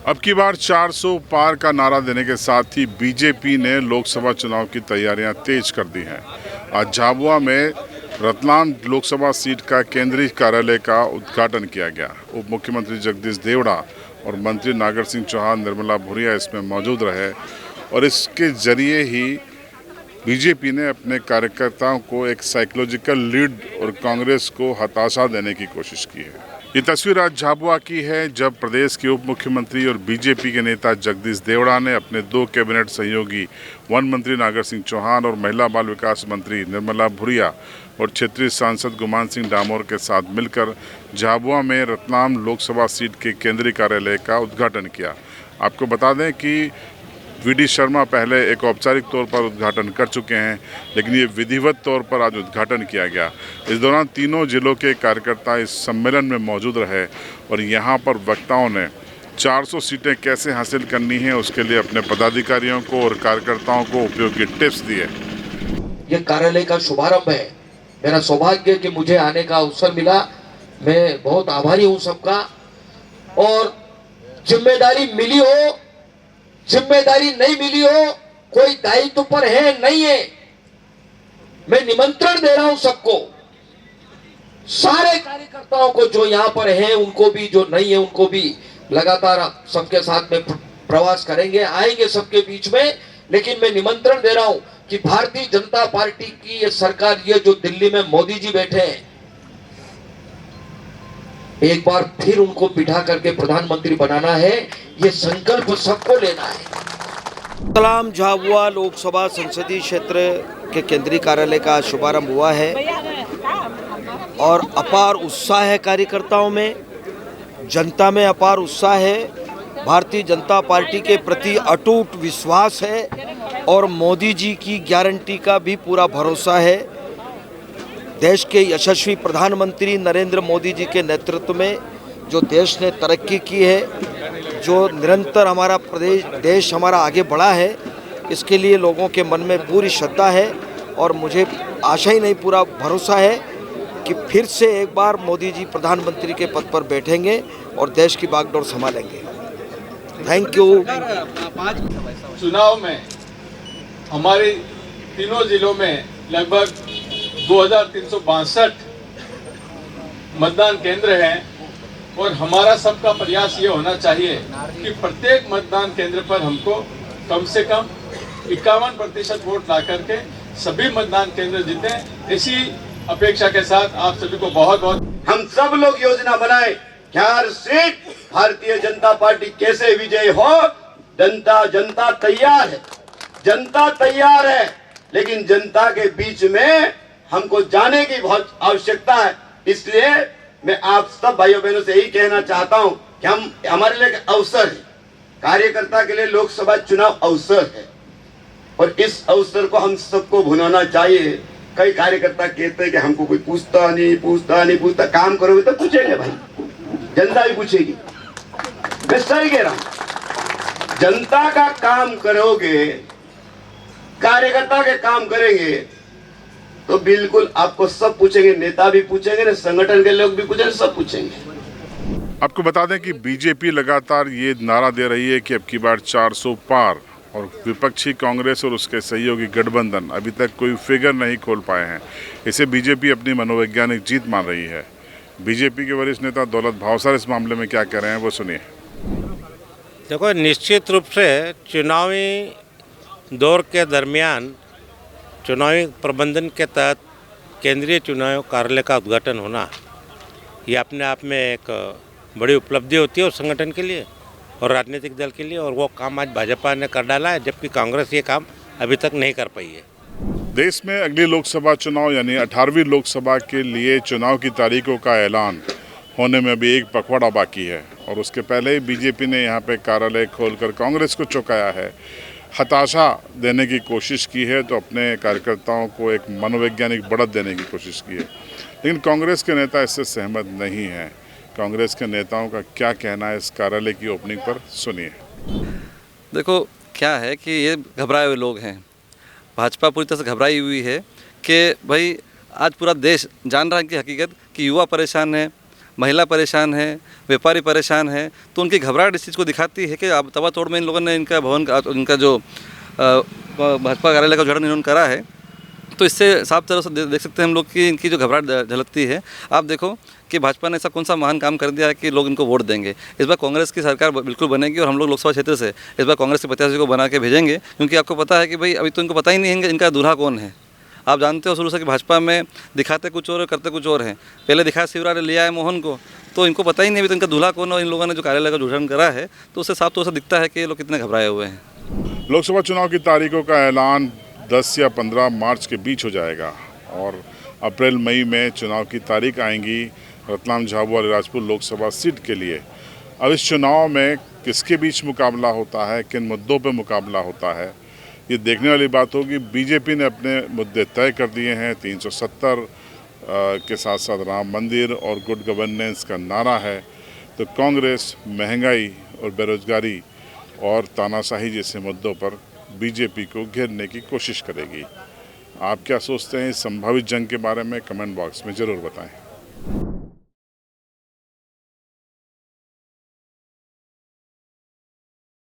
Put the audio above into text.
अब की बार 400 पार का नारा देने के साथ ही बीजेपी ने लोकसभा चुनाव की तैयारियां तेज कर दी हैं। आज झाबुआ में रतलाम लोकसभा सीट का केंद्रीय कार्यालय का उद्घाटन किया गया। उप मुख्यमंत्री जगदीश देवड़ा और मंत्री नागर सिंह चौहान, निर्मला भूरिया इसमें मौजूद रहे और इसके जरिए ही बीजेपी ने अपने कार्यकर्ताओं को एक साइकोलॉजिकल लीड और कांग्रेस को हताशा देने की कोशिश की है। ये तस्वीर आज झाबुआ की है, जब प्रदेश के उप मुख्यमंत्री और बीजेपी के नेता जगदीश देवड़ा ने अपने 2 कैबिनेट सहयोगी वन मंत्री नागर सिंह चौहान और महिला बाल विकास मंत्री निर्मला भूरिया और क्षेत्रीय सांसद गुमान सिंह डामोर के साथ मिलकर झाबुआ में रतलाम लोकसभा सीट के केंद्रीय कार्यालय का उद्घाटन किया। आपको बता दें कि वीडी शर्मा पहले एक औपचारिक तौर पर उद्घाटन कर चुके हैं, लेकिन ये विधिवत तौर पर आज उद्घाटन किया गया। इस दौरान तीनों जिलों के कार्यकर्ता इस सम्मेलन में मौजूद रहे और यहाँ पर वक्ताओं ने 400 सीटें कैसे हासिल करनी है उसके लिए अपने पदाधिकारियों को और कार्यकर्ताओं को उपयोगी टिप्स दिए। ये कार्यालय का शुभारंभ है। मेरा सौभाग्य कि मुझे आने का अवसर मिला। मैं बहुत आभारी हूँ सबका। और जिम्मेदारी मिली हो, जिम्मेदारी नहीं मिली हो, कोई दायित्व पर है नहीं है, मैं निमंत्रण दे रहा हूं सबको, सारे कार्यकर्ताओं को जो यहां पर हैं उनको भी, जो नहीं है उनको भी। लगातार सबके साथ में प्रवास करेंगे, आएंगे सबके बीच में। लेकिन मैं निमंत्रण दे रहा हूं कि भारतीय जनता पार्टी की ये सरकार, ये जो दिल्ली में मोदी जी बैठे हैं, एक बार फिर उनको बिठा करके प्रधानमंत्री बनाना है। ये संकल्प सबको लेना है। रतलाम झाबुआ लोकसभा संसदीय क्षेत्र के केंद्रीय कार्यालय का शुभारंभ हुआ है और अपार उत्साह है कार्यकर्ताओं में, जनता में अपार उत्साह है। भारतीय जनता पार्टी के प्रति अटूट विश्वास है और मोदी जी की गारंटी का भी पूरा भरोसा है। देश के यशस्वी प्रधानमंत्री नरेंद्र मोदी जी के नेतृत्व में जो देश ने तरक्की की है, जो निरंतर हमारा देश हमारा आगे बढ़ा है, इसके लिए लोगों के मन में पूरी श्रद्धा है और मुझे आशा ही नहीं, पूरा भरोसा है कि फिर से एक बार मोदी जी प्रधानमंत्री के पद पर बैठेंगे और देश की बागडोर संभालेंगे। Thank you. चुनाव में हमारे तीनों जिलों में लगभग 2362 मतदान केंद्र हैं और हमारा सबका प्रयास ये होना चाहिए कि प्रत्येक मतदान केंद्र पर हमको कम से कम 51% वोट ला करके सभी मतदान केंद्र जीते। इसी अपेक्षा के साथ आप सभी को बहुत बहुत हम सब लोग योजना बनाए कि हर सीट भारतीय जनता पार्टी कैसे विजय हो। जनता तैयार है, जनता तैयार है, लेकिन जनता के बीच में हमको जाने की बहुत आवश्यकता है। इसलिए मैं आप सब भाइयों बहनों से यही कहना चाहता हूं कि हमारे लिए अवसर है, कार्यकर्ता के लिए लोकसभा चुनाव अवसर है और इस अवसर को हम सबको भुनाना चाहिए। कई कार्यकर्ता कहते हैं कि हमको कोई पूछता, काम करोगे तो पूछेंगे भाई, जनता भी पूछेगी। मैं सही कह रहा हूं, जनता का काम करोगे, कार्यकर्ता के काम करेंगे तो बिल्कुल आपको सब पूछेंगे, नेता भी पूछेंगे, संगठन के लोग भी पूछेंगे, सब पूछेंगे। आपको बता दें कि बीजेपी लगातार ये नारा दे रही है कि अब की बार 400 पार, और विपक्षी कांग्रेस और उसके सहयोगी गठबंधन अभी तक कोई फिगर नहीं खोल पाए हैं। इसे बीजेपी अपनी मनोवैज्ञानिक जीत मान रही है। बीजेपी के वरिष्ठ नेता दौलत भावसार इस मामले में क्या कह रहे हैं, वो सुनिए। देखो, निश्चित रूप से चुनावी दौर के दरमियान चुनावी प्रबंधन के तहत केंद्रीय चुनाव कार्यालय का उद्घाटन होना, ये अपने आप में एक बड़ी उपलब्धि होती है उस संगठन के लिए और राजनीतिक दल के लिए, और वो काम आज भाजपा ने कर डाला है, जबकि कांग्रेस ये काम अभी तक नहीं कर पाई है। देश में अगली लोकसभा चुनाव यानी 18वीं लोकसभा के लिए चुनाव की तारीखों का ऐलान होने में अभी एक पखवाड़ा बाकी है और उसके पहले ही बीजेपी ने यहाँ पे कार्यालय खोलकर कांग्रेस को चौंकाया है, हताशा देने की कोशिश की है, तो अपने कार्यकर्ताओं को एक मनोवैज्ञानिक बढ़त देने की कोशिश की है। लेकिन कांग्रेस के नेता इससे सहमत नहीं हैं। कांग्रेस के नेताओं का क्या कहना है इस कार्यालय की ओपनिंग पर, सुनिए। देखो, क्या है कि ये घबराए हुए लोग हैं। भाजपा पूरी तरह से घबराई हुई है कि भाई आज पूरा देश जान रहा है कि हकीकत कि युवा परेशान है, महिला परेशान है, व्यापारी परेशान है, तो उनकी घबराहट इस चीज़ को दिखाती है कि अब तवा तोड़ में इन लोगों ने इनका भवन का इनका जो भाजपा कार्यालय का उद्घाटन इन्होंने करा है। तो इससे साफ तरह से देख सकते हैं हम लोग कि इनकी जो घबराहट झलकती है। आप देखो कि भाजपा ने ऐसा कौन सा महान काम कर दिया है कि लोग इनको वोट देंगे। इस बार कांग्रेस की सरकार बिल्कुल बनेगी और हम लोग लोकसभा क्षेत्र से इस बार कांग्रेस के प्रत्याशी को बना के भेजेंगे, क्योंकि आपको पता है कि भाई अभी तो इनको पता ही नहीं है इनका दूल्हा कौन है। आप जानते हो शुरू से कि भाजपा में दिखाते कुछ और करते कुछ और हैं। पहले दिखाया शिवराज ने लिया है मोहन को, तो इनको पता ही नहीं अभी तो इनका दूल्हा कौन है। और इन लोगों ने जो कार्यालय का उद्घाटन करा है तो उससे साफ तौर से दिखता है कि ये लोग कितने घबराए हुए हैं। लोकसभा चुनाव की तारीखों का ऐलान 10 या 15 मार्च के बीच हो जाएगा और अप्रैल मई में चुनाव की तारीख आएंगी रतलाम, झाबुआ, अलीराजपुर लोकसभा सीट के लिए। अब इस चुनाव में किसके बीच मुकाबला होता है, किन मुद्दों पर मुकाबला होता है, ये देखने वाली बात होगी। बीजेपी ने अपने मुद्दे तय कर दिए हैं। 370 के साथ साथ राम मंदिर और गुड गवर्नेंस का नारा है। तो कांग्रेस महंगाई और बेरोजगारी और तानाशाही जैसे मुद्दों पर बीजेपी को घेरने की कोशिश करेगी। आप क्या सोचते हैं इस संभावित जंग के बारे में? कमेंट बॉक्स में ज़रूर बताएं।